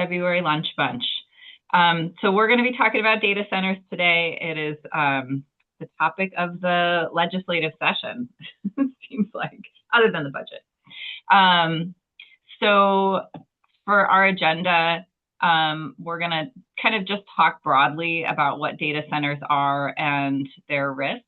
February lunch bunch. So we're going to be talking about data centers today. It is the topic of the legislative session, seems like, other than the budget. So for our agenda, we're going to kind of just talk broadly about what data centers are and their risks.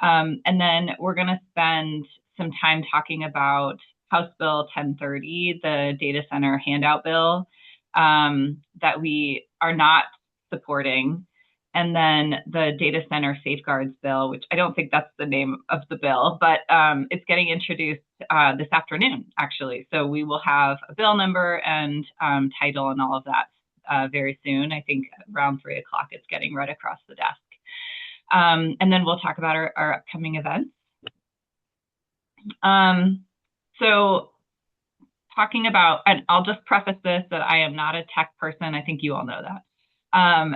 And then we're going to spend some time talking about House Bill 1030, the data center handout bill that we are not supporting, and then the data center safeguards bill, which I don't think that's the name of the bill, but it's getting introduced this afternoon, actually. So we will have a bill number and title and all of that very soon. I think around 3 o'clock it's getting read across the desk. And then we'll talk about our upcoming events. So talking about, and I'll just preface this that I am not a tech person. I think you all know that.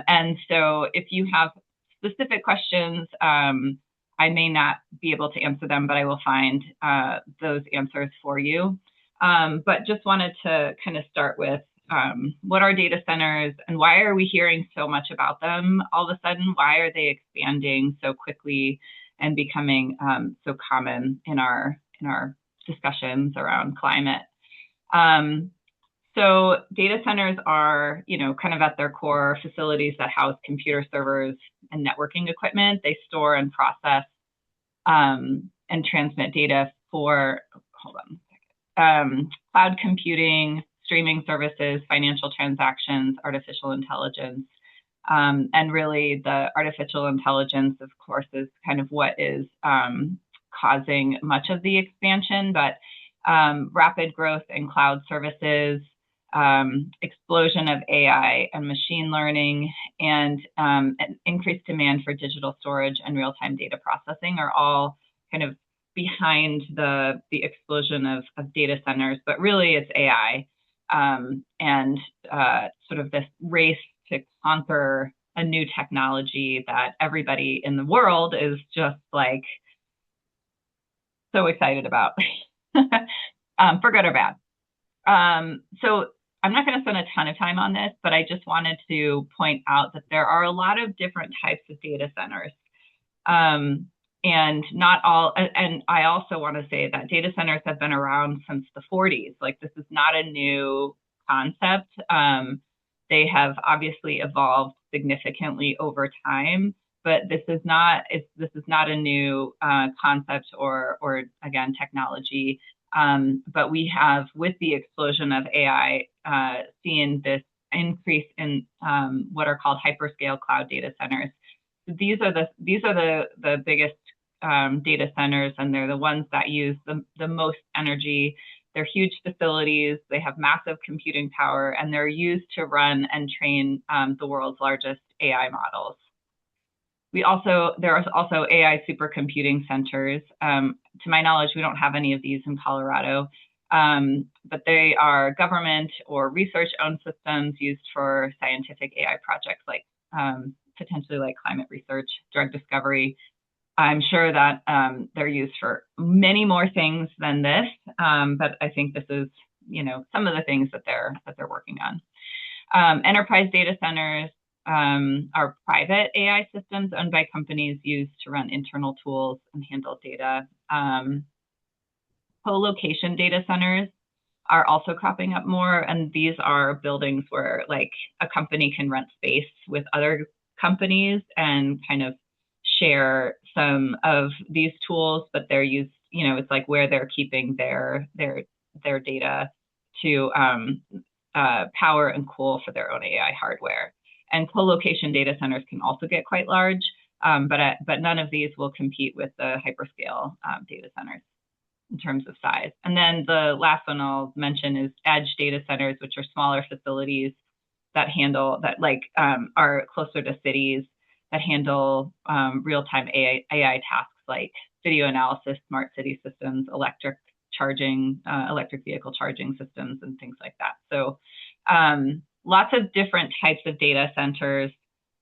And so if you have specific questions, I may not be able to answer them, but I will find those answers for you. But just wanted to kind of start with what are data centers and why are we hearing so much about them all of a sudden? Why are they expanding so quickly and becoming so common in our discussions around climate? So data centers are, kind of at their core facilities that house computer servers and networking equipment. They store and process and transmit data for, cloud computing, streaming services, financial transactions, artificial intelligence. And really the artificial intelligence, of course, is kind of what is causing much of the expansion, but rapid growth in cloud services, explosion of AI and machine learning, and an increased demand for digital storage and real-time data processing are all kind of behind the explosion of data centers. But really it's AI and sort of this race to conquer a new technology that everybody in the world is just like so excited about, for good or bad. So I'm not going to spend a ton of time on this, but I just wanted to point out that there are a lot of different types of data centers. And not all, and I also want to say that data centers have been around since the 40s. Like, this is not a new concept. They have obviously evolved significantly over time, but this is not a new concept or again, technology. But we have, with the explosion of AI, seen this increase in what are called hyperscale cloud data centers. These are the biggest data centers, and they're the ones that use the most energy. They're huge facilities. They have massive computing power, and they're used to run and train the world's largest AI models. There are also AI supercomputing centers. To my knowledge, we don't have any of these in Colorado, but they are government or research-owned systems used for scientific AI projects, like potentially like climate research, drug discovery. I'm sure that they're used for many more things than this, but I think this is, some of the things that they're working on. Enterprise data centers are private AI systems owned by companies used to run internal tools and handle data. Co-location data centers are also cropping up more, and these are buildings where like a company can rent space with other companies and kind of share some of these tools, but they're used, it's like where they're keeping their data to power and cool for their own AI hardware. And co-location data centers can also get quite large, but none of these will compete with the hyperscale data centers in terms of size. And then the last one I'll mention is edge data centers, which are smaller facilities that are closer to cities, that handle real-time AI tasks like video analysis, smart city systems, electric vehicle charging systems, and things like that. So lots of different types of data centers.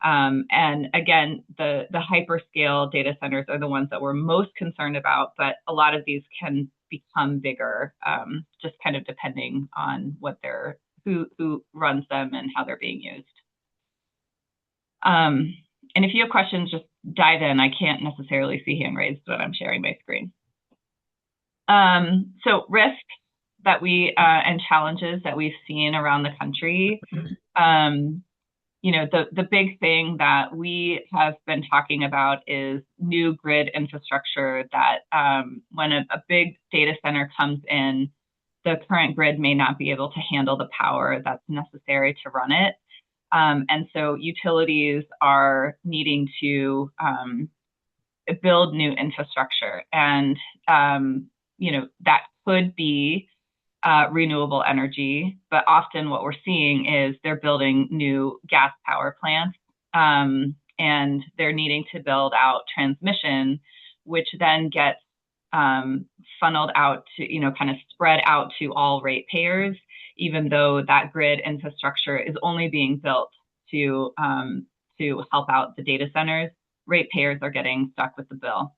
And again, the hyperscale data centers are the ones that we're most concerned about, but a lot of these can become bigger, just kind of depending on what they're who runs them and how they're being used. And if you have questions, just dive in. I can't necessarily see hand raised, but I'm sharing my screen. So risks that we and challenges that we've seen around the country. The big thing that we have been talking about is new grid infrastructure that when a big data center comes in, the current grid may not be able to handle the power that's necessary to run it. And so utilities are needing to build new infrastructure. And, that could be renewable energy, but often what we're seeing is they're building new gas power plants, and they're needing to build out transmission, which then gets funneled out to, kind of spread out to all ratepayers, even though that grid infrastructure is only being built to help out the data centers. Ratepayers are getting stuck with the bill.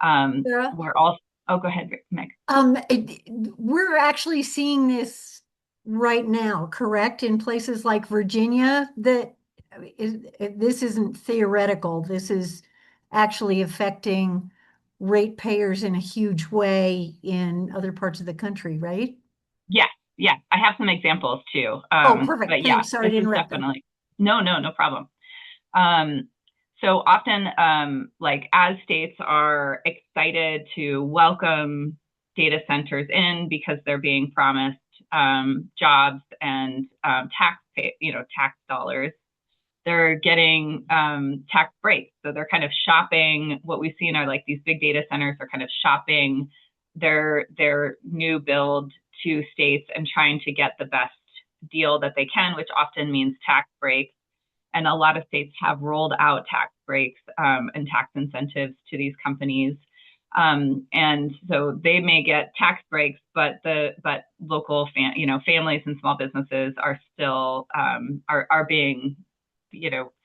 We're also, oh, go ahead, Meg. We're actually seeing this right now, correct? In places like Virginia, this isn't theoretical. This is actually affecting ratepayers in a huge way in other parts of the country, right? Yes, yes. I have some examples too. Oh, perfect. But Thanks. Sorry to interrupt. Definitely. No problem. So often, as states are excited to welcome data centers in because they're being promised jobs and tax dollars, they're getting tax breaks. So they're kind of shopping. What we've seen are like these big data centers are kind of shopping their new build to states and trying to get the best deal that they can, which often means tax breaks. And a lot of states have rolled out tax breaks and tax incentives to these companies. And so they may get tax breaks, but local families and small businesses are still are being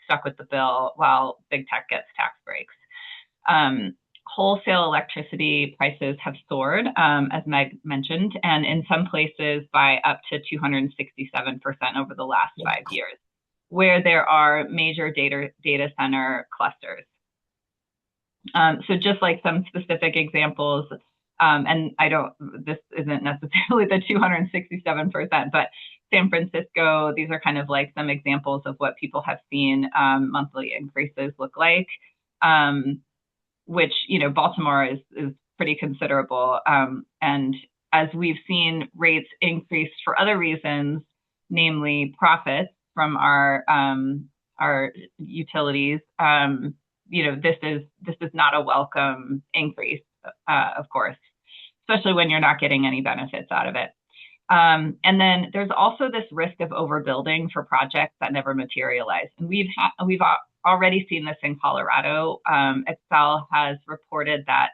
stuck with the bill while big tech gets tax breaks. Wholesale electricity prices have soared, as Meg mentioned, and in some places by up to 267% over the last 5 years, where there are major data center clusters. So just like some specific examples, and this isn't necessarily the 267%, but San Francisco, these are kind of like some examples of what people have seen monthly increases look like, which, Baltimore is pretty considerable. And as we've seen rates increase for other reasons, namely profits from our utilities, this is not a welcome increase, of course, especially when you're not getting any benefits out of it. And then there's also this risk of overbuilding for projects that never materialize. And we've already seen this in Colorado. Xcel has reported that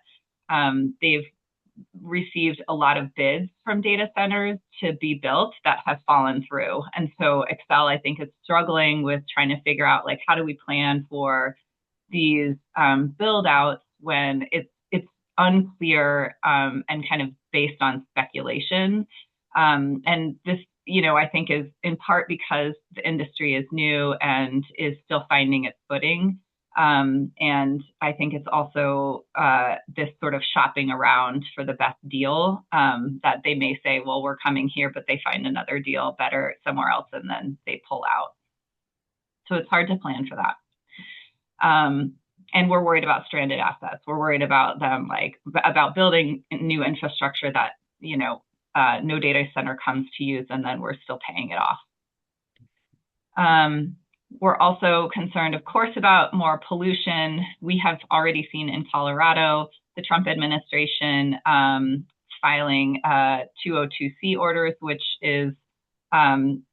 they've received a lot of bids from data centers to be built that have fallen through. And so Xcel, I think, is struggling with trying to figure out, like, how do we plan for these build outs when it's unclear and kind of based on speculation. And this, I think is in part because the industry is new and is still finding its footing. And I think it's also this sort of shopping around for the best deal, that they may say, well, we're coming here, but they find another deal better somewhere else, and then they pull out. So it's hard to plan for that. And we're worried about stranded assets. We're worried about them, about building new infrastructure that, no data center comes to use, and then we're still paying it off. We're also concerned, of course, about more pollution. We have already seen in Colorado the Trump administration filing 202C orders, which is an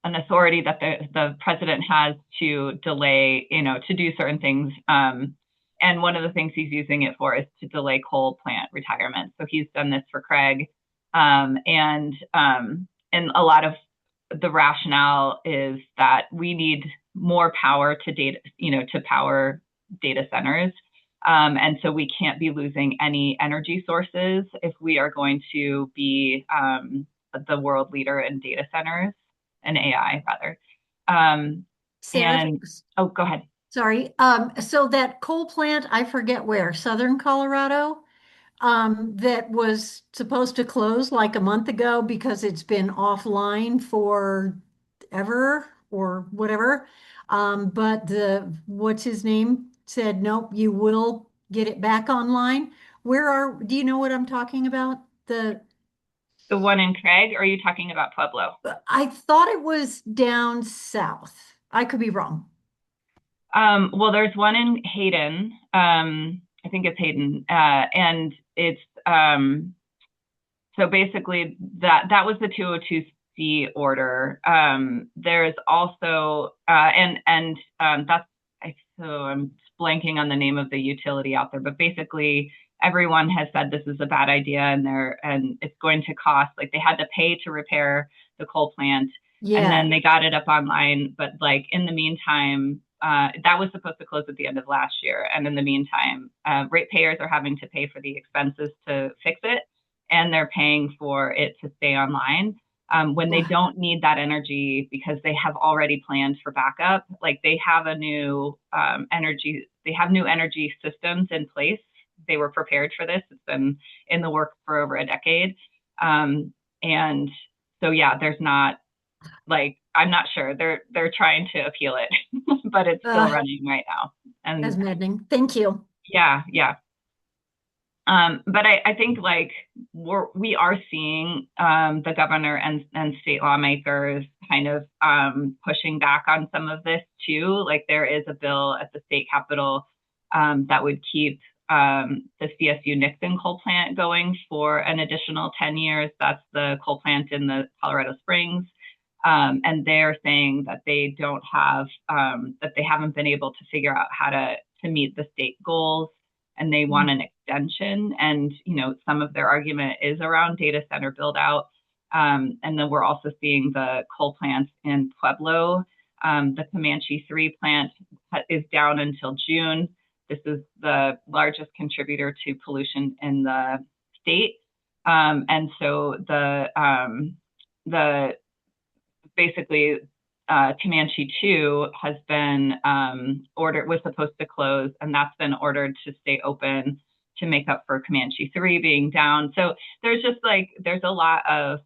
authority that the president has to delay, to do certain things. And one of the things he's using it for is to delay coal plant retirement. So he's done this for Craig. And a lot of the rationale is that we need more power to power data centers. And so we can't be losing any energy sources if we are going to be the world leader in data centers and AI rather. Um, Sarah, and oh, go ahead. sorry. So that coal plant, I forget where, Southern Colorado, that was supposed to close like a month ago because it's been offline for ever or whatever. But what's his name said, nope, you will get it back online. Do you know what I'm talking about? The one in Craig, or are you talking about Pueblo? I thought it was down south. I could be wrong. Well, there's one in Hayden. I think it's Hayden, and it's so basically that was the 202C order. There's also that's so I'm blanking on the name of the utility out there, but basically everyone has said this is a bad idea, and it's going to cost, like, they had to pay to repair the coal plant, and Yeah. then they got it up online, but like in the meantime, that was supposed to close at the end of last year, and in the meantime, ratepayers are having to pay for the expenses to fix it, and they're paying for it to stay online. When they don't need that energy because they have already planned for backup, like they have a new they have new energy systems in place. They were prepared for this. It's been in the works for over a decade. And so, yeah, there's not, like, I'm not sure. They're trying to appeal it, but it's still running right now. That's And maddening. Thank you. yeah, yeah. But I think, like, we are seeing the governor and state lawmakers kind of pushing back on some of this too. Like, there is a bill at the state capitol that would keep the CSU Nixon coal plant going for an additional 10 years. That's the coal plant in the Colorado Springs. And they're saying that they don't have, that they haven't been able to figure out how to meet the state goals, and they want an extension. And, you know, some of their argument is around data center build out. And then we're also seeing the coal plants in Pueblo. The Comanche 3 plant is down until June. This is the largest contributor to pollution in the state. And so the basically Comanche 2 has been was supposed to close, and that's been ordered to stay open to make up for Comanche 3 being down. So there's just like, there's a lot of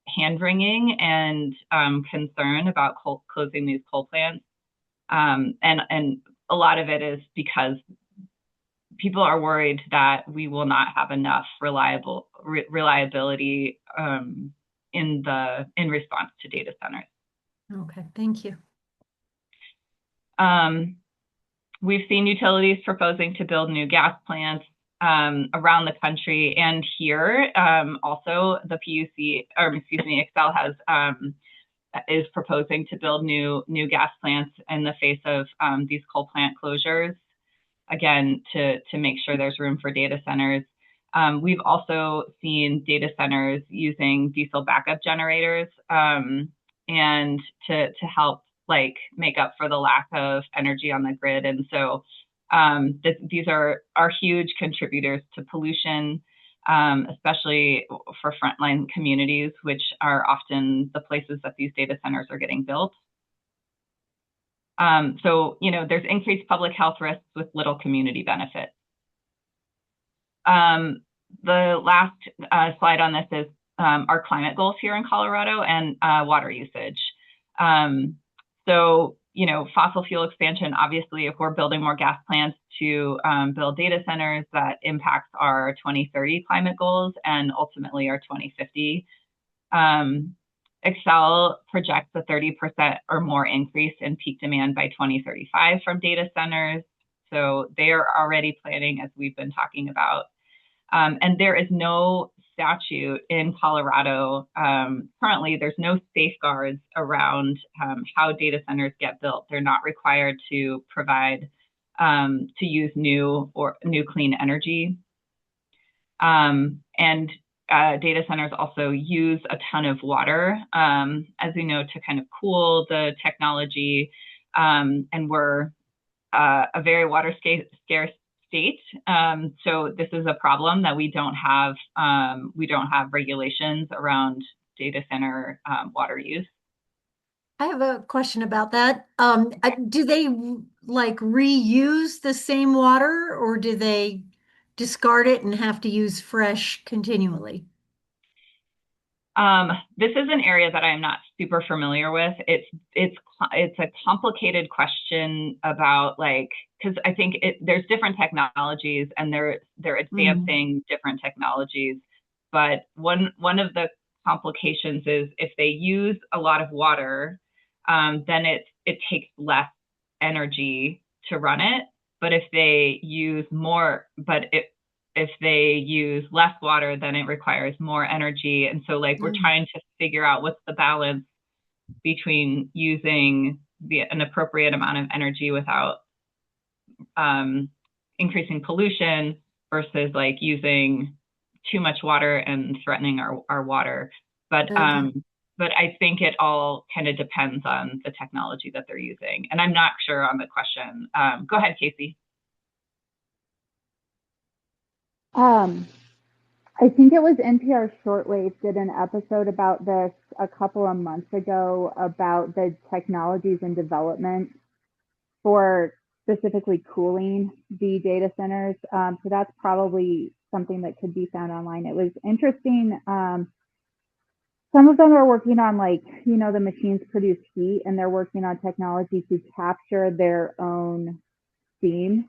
hand wringing and concern about closing these coal plants. And a lot of it is because people are worried that we will not have enough reliability in response to data centers. Okay, thank you. We've seen utilities proposing to build new gas plants around the country and here. Also, the PUC, or excuse me, Xcel is proposing to build new gas plants in the face of these coal plant closures, again, to make sure there's room for data centers. We've also seen data centers using diesel backup generators and to help, like, make up for the lack of energy on the grid. And so these are huge contributors to pollution, especially for frontline communities, which are often the places that these data centers are getting built. So, you know, there's increased public health risks with little community benefit. The last slide on this is our climate goals here in Colorado and water usage. So, you know, fossil fuel expansion, obviously, if we're building more gas plants to build data centers, that impacts our 2030 climate goals and ultimately our 2050. Xcel projects a 30% or more increase in peak demand by 2035 from data centers. So they are already planning, as we've been talking about. And there is no statute in Colorado. Currently, there's no safeguards around how data centers get built. They're not required to provide, to use new clean energy. And data centers also use a ton of water, as we know, to kind of cool the technology. And we're a very water scarce state. So this is a problem that we don't have regulations around data center water use. I have a question about that. Do they like reuse the same water or do they discard it and have to use fresh continually? This is an area that I'm not super familiar with. It's a complicated question about like, because I think there's different technologies and they're advancing different technologies. But one of the complications is if they use a lot of water, then it takes less energy to run it. But if they use more, if they use less water, then it requires more energy. And so like we're trying to figure out what's the balance between using an appropriate amount of energy without increasing pollution versus like using too much water and threatening our water. But I think it all kind of depends on the technology that they're using. And I'm not sure on the question. Go ahead, Casey. I think it was NPR Shortwave did an episode about this a couple of months ago about the technologies in development for specifically cooling the data centers. So that's probably something that could be found online. It was interesting. Some of them are working on like, the machines produce heat and they're working on technology to capture their own steam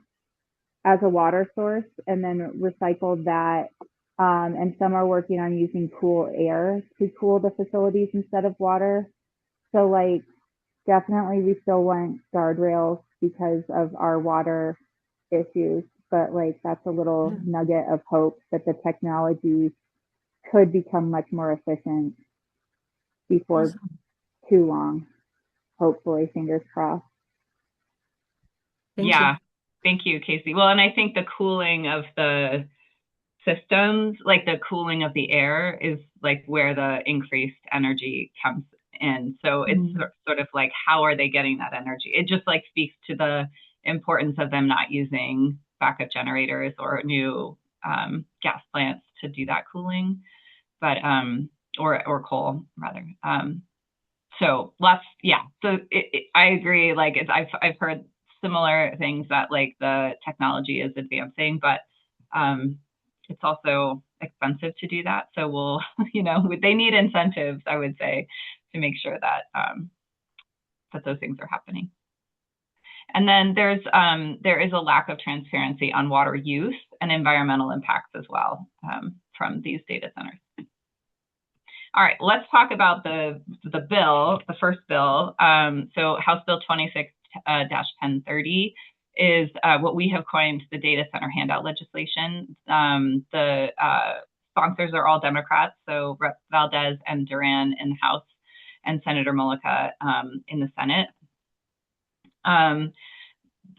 as a water source and then recycle that. And some are working on using cool air to cool the facilities instead of water. So like definitely we still want guardrails because of our water issues, but like that's a little nugget of hope that the technology could become much more efficient before too long. Hopefully, fingers crossed. Thank you, Casey. Well, and I think the cooling of the systems, like the cooling of the air is like where the increased energy comes in. So it's sort of like, how are they getting that energy? It just like speaks to the importance of them not using backup generators or new gas plants to do that cooling, but or coal rather. So I agree. Like I've heard similar things that like the technology is advancing, but it's also expensive to do that. So we'll, they need incentives, I would say, to make sure that that those things are happening. And then there is a lack of transparency on water use and environmental impacts as well from these data centers. All right, let's talk about the bill, the first bill. So House Bill 26-1030 is what we have coined the data center handout legislation. The sponsors are all Democrats, so Rep. Valdez and Duran in the House and Senator Mullica in the Senate.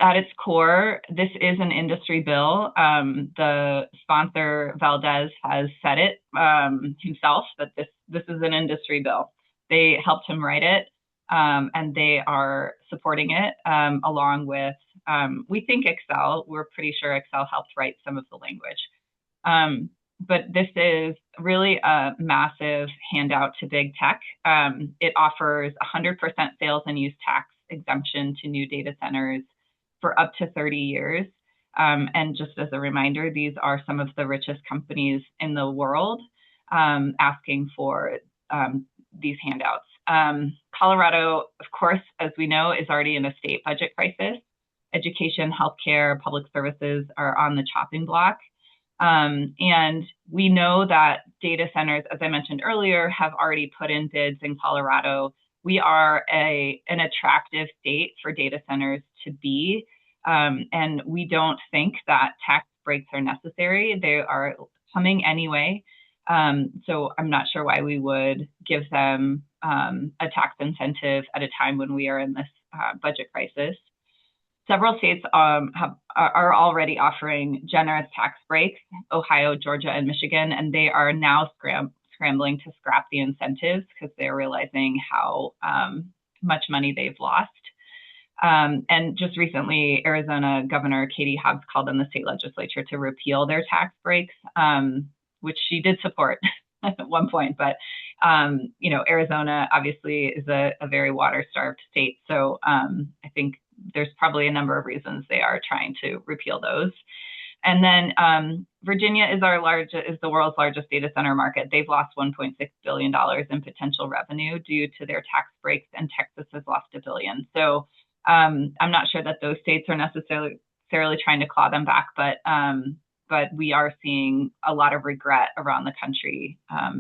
At its core, this is an industry bill. The sponsor, Valdez, has said it himself that this is an industry bill. They helped him write it, and they are supporting it along with, we think Xcel. We're pretty sure Xcel helped write some of the language. But this is really a massive handout to big tech. It offers 100% sales and use tax exemption to new data centers for up to 30 years. And just as a reminder, these are some of the richest companies in the world asking for these handouts. Colorado, of course, as we know, is already in a state budget crisis. Education, healthcare, public services are on the chopping block. And we know that data centers, as I mentioned earlier, have already put in bids in Colorado. We are an attractive state for data centers to be, and we don't think that tax breaks are necessary. They are coming anyway. So I'm not sure why we would give them a tax incentive at a time when we are in this budget crisis. Several states are already offering generous tax breaks, Ohio, Georgia, and Michigan, and they are now scrambling to scrap the incentives because they're realizing how much money they've lost. And just recently, Arizona Governor Katie Hobbs called on the state legislature to repeal their tax breaks, which she did support at one point. But, Arizona obviously is a very water-starved state. So I think there's probably a number of reasons they are trying to repeal those. And then Virginia is the world's largest data center market. They've lost $1.6 billion in potential revenue due to their tax breaks, and Texas has lost $1 billion. So I'm not sure that those states are necessarily trying to claw them back, but we are seeing a lot of regret around the country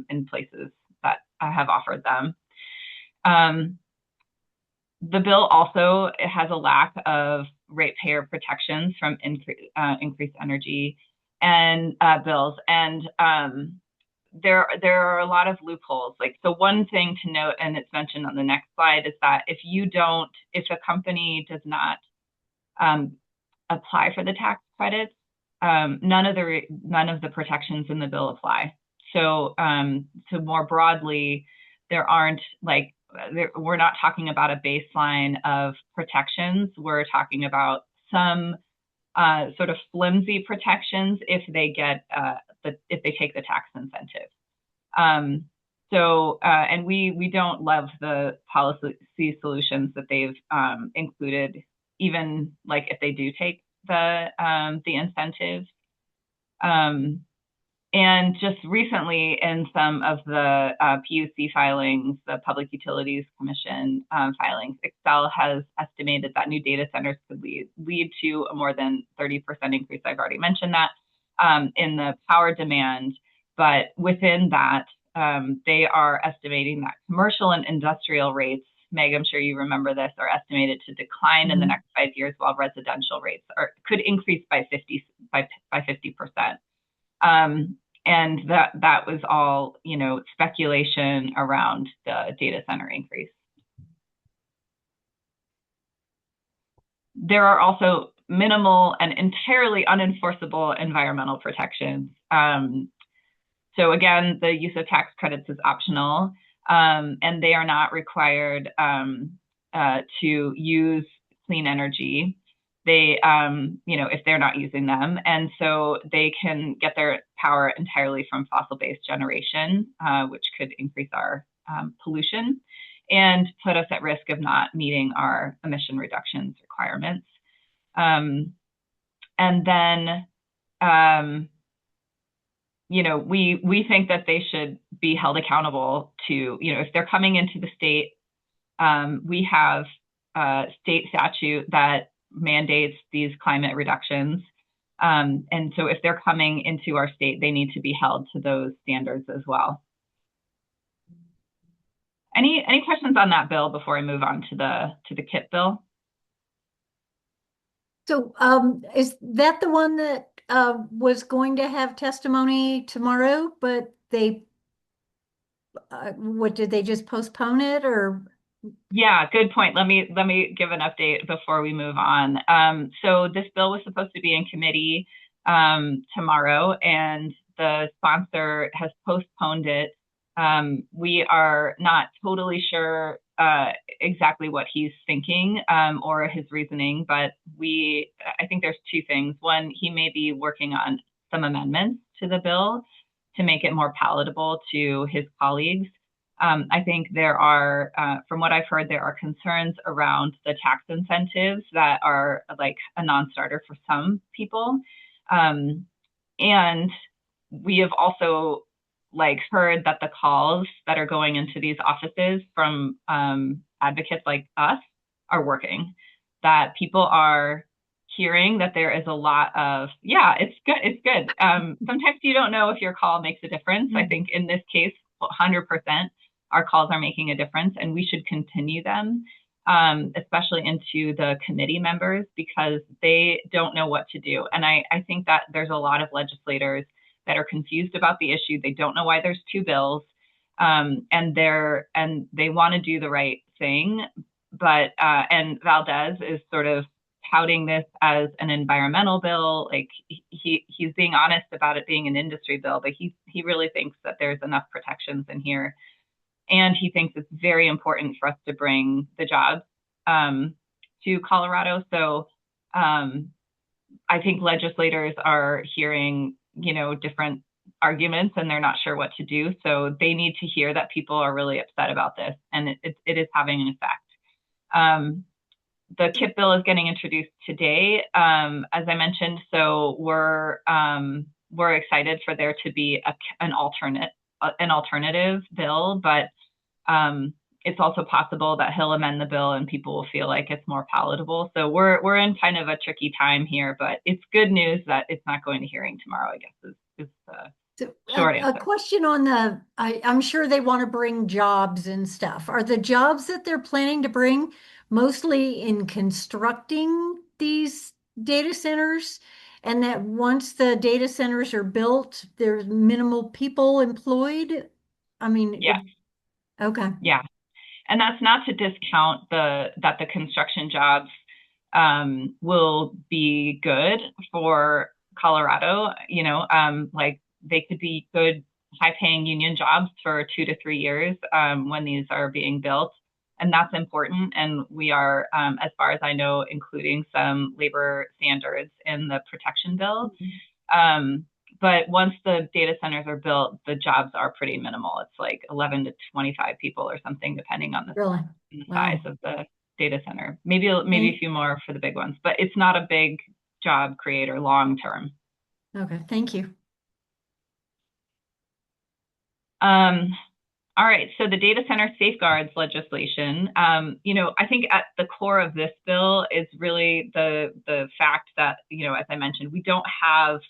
in places that have offered them. The bill also has a lack of ratepayer protections from increased energy and bills, and there are a lot of loopholes. So one thing to note, and it's mentioned on the next slide, is that if a company does not apply for the tax credits, none of the protections in the bill apply. So more broadly, we're not talking about a baseline of protections. We're talking about some sort of flimsy protections if they take the tax incentive. And we don't love the policy solutions that they've included, even if they do take the incentives. And just recently, in some of the PUC filings, the Public Utilities Commission filings, Excel has estimated that new data centers could lead to a more than 30% increase. I've already mentioned that in the power demand. But within that, they are estimating that commercial and industrial rates, Meg, I'm sure you remember this, are estimated to decline in the next 5 years, while residential rates could increase by 50%. And that was all, speculation around the data center increase. There are also minimal and entirely unenforceable environmental protections. So again, the use of tax credits is optional, and they are not required to use clean energy. They, if they're not using them. And so they can get their power entirely from fossil-based generation, which could increase our pollution and put us at risk of not meeting our emission reductions requirements. And then, we think that they should be held accountable to, if they're coming into the state, we have a state statute that mandates these climate reductions. And so if they're coming into our state, they need to be held to those standards as well. Any questions on that bill before I move on to the KIP bill? So is that the one that was going to have testimony tomorrow, but did they just postpone it, or? Yeah, good point. Let me give an update before we move on. So this bill was supposed to be in committee tomorrow, and the sponsor has postponed it. We are not totally sure exactly what he's thinking or his reasoning, but I think there's two things. One, he may be working on some amendments to the bill to make it more palatable to his colleagues. I think there are, from what I've heard, there are concerns around the tax incentives that are like a non-starter for some people. And we have also heard that the calls that are going into these offices from advocates like us are working, that people are hearing that there is a lot of, yeah, it's good. Sometimes you don't know if your call makes a difference. I think in this case, 100%, our calls are making a difference, and we should continue them, especially into the committee members, because they don't know what to do. And I think that there's a lot of legislators that are confused about the issue. They don't know why there's two bills, and they want to do the right thing. But and Valdez is sort of touting this as an environmental bill. Like he's being honest about it being an industry bill, but he really thinks that there's enough protections in here. And he thinks it's very important for us to bring the jobs to Colorado. So I think legislators are hearing, different arguments, and they're not sure what to do. So they need to hear that people are really upset about this, and it is having an effect. The KIP bill is getting introduced today, as I mentioned. So we're excited for there to be an alternative bill, but it's also possible that he'll amend the bill and people will feel like it's more palatable. So we're in kind of a tricky time here, but it's good news that it's not going to hearing tomorrow, I guess, is the short answer. A question on I'm sure they want to bring jobs and stuff. Are the jobs that they're planning to bring mostly in constructing these data centers? And that once the data centers are built, there's minimal people employed? I mean, yeah. Okay. Yeah. And that's not to discount that the construction jobs will be good for Colorado. Like they could be good, high-paying union jobs for 2 to 3 years when these are being built, and that's important. And we are, as far as I know, including some labor standards in the protection bill. Mm-hmm. But once the data centers are built, the jobs are pretty minimal. It's like 11 to 25 people or something, depending on the size of the data center. Maybe a few more for the big ones, but it's not a big job creator long term. Okay, thank you. All right, so the data center safeguards legislation, I think at the core of this bill is really the fact that, as I mentioned, we don't have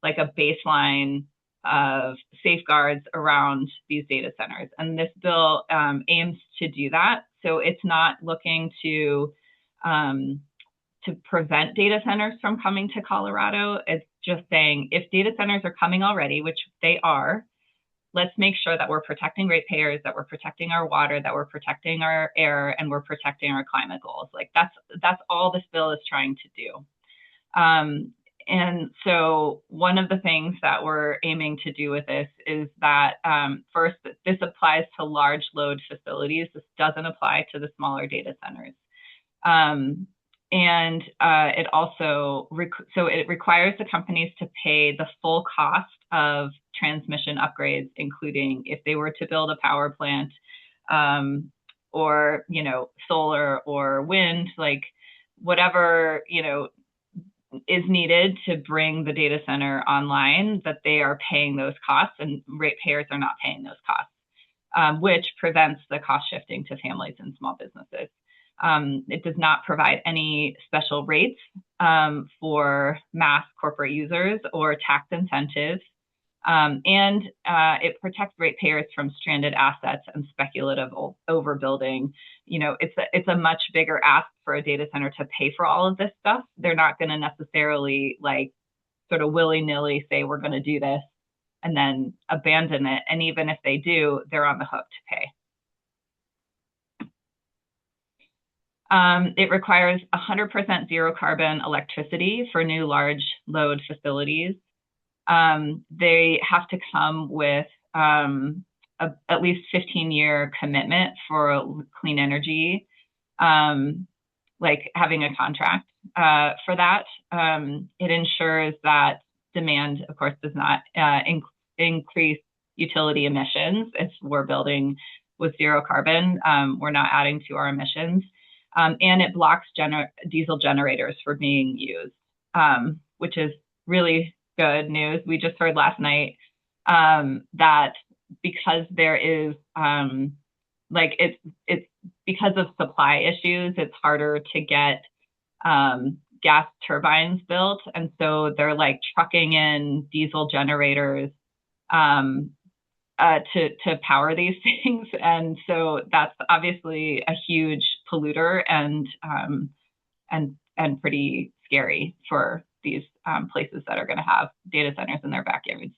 like a baseline of safeguards around these data centers. And this bill aims to do that. So it's not looking to prevent data centers from coming to Colorado. It's just saying if data centers are coming already, which they are, let's make sure that we're protecting ratepayers, that we're protecting our water, that we're protecting our air, and we're protecting our climate goals. Like that's all this bill is trying to do. And so one of the things that we're aiming to do with this is that first, this applies to large load facilities. This doesn't apply to the smaller data centers. And it also, so it requires the companies to pay the full cost of transmission upgrades, including if they were to build a power plant or, solar or wind, like whatever, is needed to bring the data center online, that they are paying those costs, and ratepayers are not paying those costs, which prevents the cost shifting to families and small businesses. It does not provide any special rates for mass corporate users or tax incentives. And it protects ratepayers from stranded assets and speculative overbuilding. It's a much bigger ask for a data center to pay for all of this stuff. They're not going to necessarily sort of willy-nilly say we're going to do this and then abandon it. And even if they do, they're on the hook to pay. It requires 100% zero carbon electricity for new large load facilities. They have to come with at least 15-year commitment for clean energy, like having a contract for that. It ensures that demand, of course, does not increase utility emissions. If we're building with zero carbon, we're not adding to our emissions. And it blocks diesel generators from being used, which is really good news. We just heard last night that because there is it's because of supply issues, it's harder to get gas turbines built, and so they're trucking in diesel generators to power these things. And so that's obviously a huge polluter and pretty scary for these places that are going to have data centers in their backyards.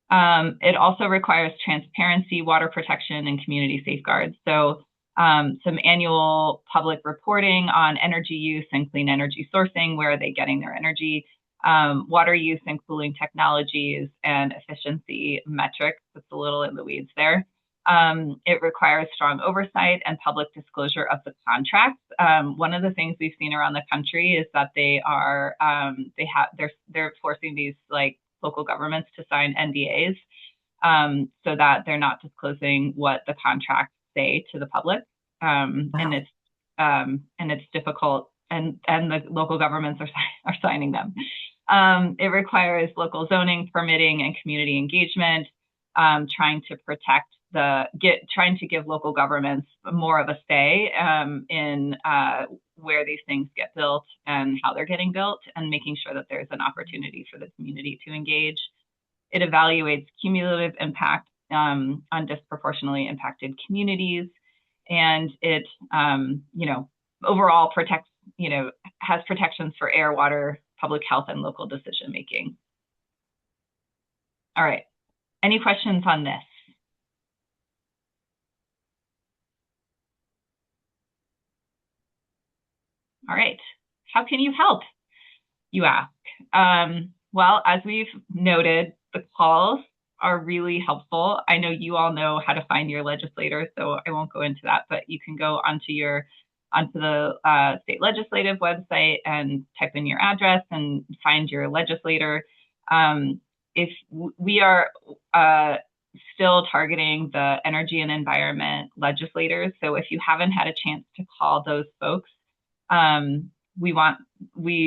It also requires transparency, water protection, and community safeguards. So some annual public reporting on energy use and clean energy sourcing. Where are they getting their energy? Water use and cooling technologies and efficiency metrics. It's a little in the weeds there. It requires strong oversight and public disclosure of the contracts. One of the things we've seen around the country is that they're forcing these like local governments to sign NDAs so that they're not disclosing what the contracts say to the public, and it's difficult, and the local governments are signing them. It requires local zoning, permitting, and community engagement, trying to give local governments more of a say in where these things get built and how they're getting built, and making sure that there's an opportunity for the community to engage. It evaluates cumulative impact on disproportionately impacted communities, and it, overall protects, has protections for air, water, public health, and local decision making. All right. Any questions on this? All right. How can you help, you ask? Well, as we've noted, the calls are really helpful. I know you all know how to find your legislator, so I won't go into that, but you can go onto the state legislative website and type in your address and find your legislator. If we are still targeting the energy and environment legislators, so if you haven't had a chance to call those folks, we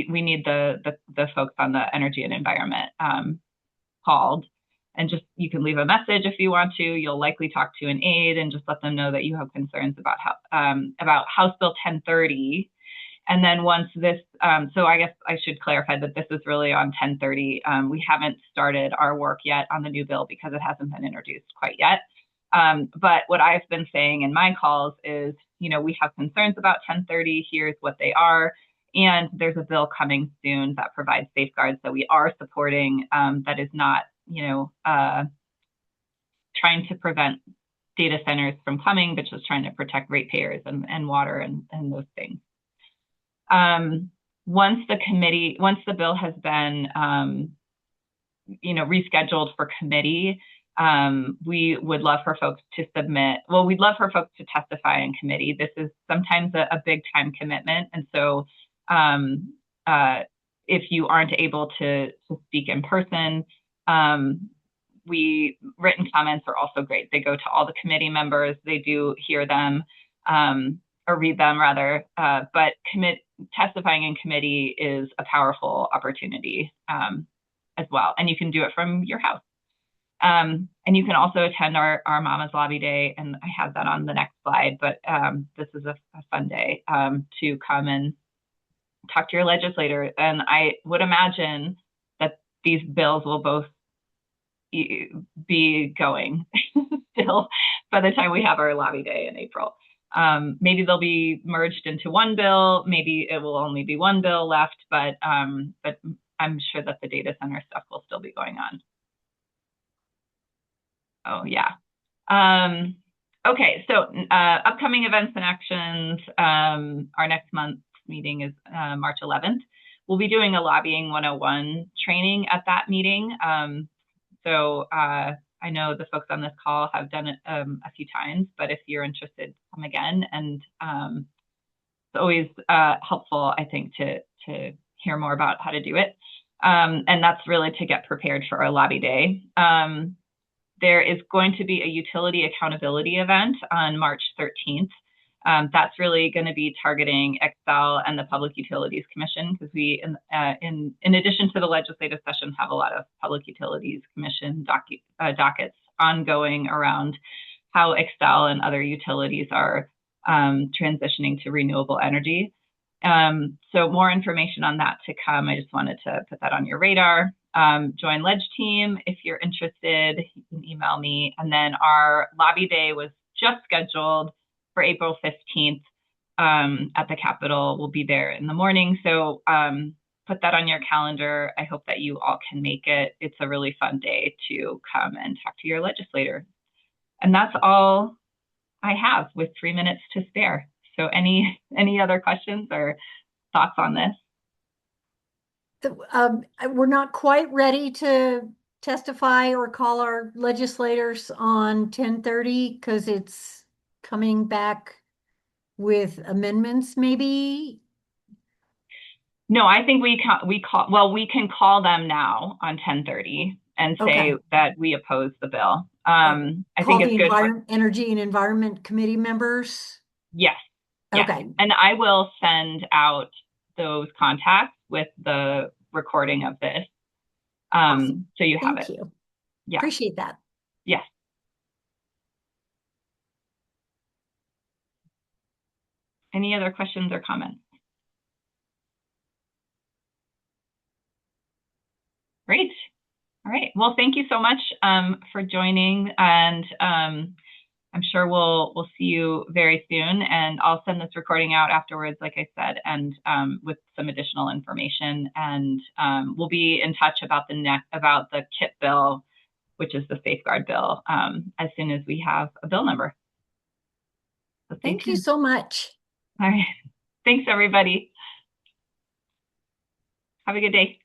need the folks on the energy and environment called, and just, you can leave a message if you want to. You'll likely talk to an aide and just let them know that you have concerns about House Bill 1030. And then once this, so I guess I should clarify that this is really on 1030. We haven't started our work yet on the new bill because it hasn't been introduced quite yet. But what I've been saying in my calls is, we have concerns about 1030. Here's what they are. And there's a bill coming soon that provides safeguards that we are supporting, that is not, trying to prevent data centers from coming, but just trying to protect ratepayers and water and those things. Once the bill has been, rescheduled for committee, we would love for folks to we'd love for folks to testify in committee. This is sometimes a big time commitment. And so if you aren't able to speak in person, written comments are also great. They go to all the committee members. They do hear them, or read them rather, but testifying in committee is a powerful opportunity as well. And you can do it from your house. And you can also attend our Mama's Lobby Day, and I have that on the next slide, but this is a fun day to come and talk to your legislator. And I would imagine that these bills will both be going still by the time we have our lobby day in April. Maybe they'll be merged into one bill. Maybe it will only be one bill left, but I'm sure that the data center stuff will still be going on. Oh, yeah. Okay, so upcoming events and actions. Our next month's meeting is March 11th. We'll be doing a Lobbying 101 training at that meeting. So I know the folks on this call have done it a few times, but if you're interested, come again. And it's always helpful, I think, to hear more about how to do it. And that's really to get prepared for our lobby day. There is going to be a utility accountability event on March 13th. That's really going to be targeting Xcel and the Public Utilities Commission, because we, in addition to the legislative session, have a lot of Public Utilities Commission dockets ongoing around how Xcel and other utilities are transitioning to renewable energy. So more information on that to come. I just wanted to put that on your radar. Join Ledge Team if you're interested. You can email me. And then our lobby day was just scheduled for April 15th at the Capitol. We'll be there in the morning. So put that on your calendar. I hope that you all can make it. It's a really fun day to come and talk to your legislator. And that's all I have with 3 minutes to spare. So any other questions or thoughts on this? We're not quite ready to testify or call our legislators on 10:30 because it's coming back with amendments maybe? No, I think we can call them now on 10:30 and say Okay. that we oppose the bill. Okay. I Call think the it's good for, Energy and Environment Committee members? yes, yes. Okay. And I will send out those contacts with the recording of this. Awesome. So you have Thank it. you. Yeah. Appreciate that. Yes. Any other questions or comments? Great. All right. Well, thank you so much for joining, and I'm sure we'll see you very soon. And I'll send this recording out afterwards, like I said, and with some additional information. And we'll be in touch about the KIP bill, which is the safeguard bill, as soon as we have a bill number. So Thank you so much. All right. Thanks, everybody. Have a good day.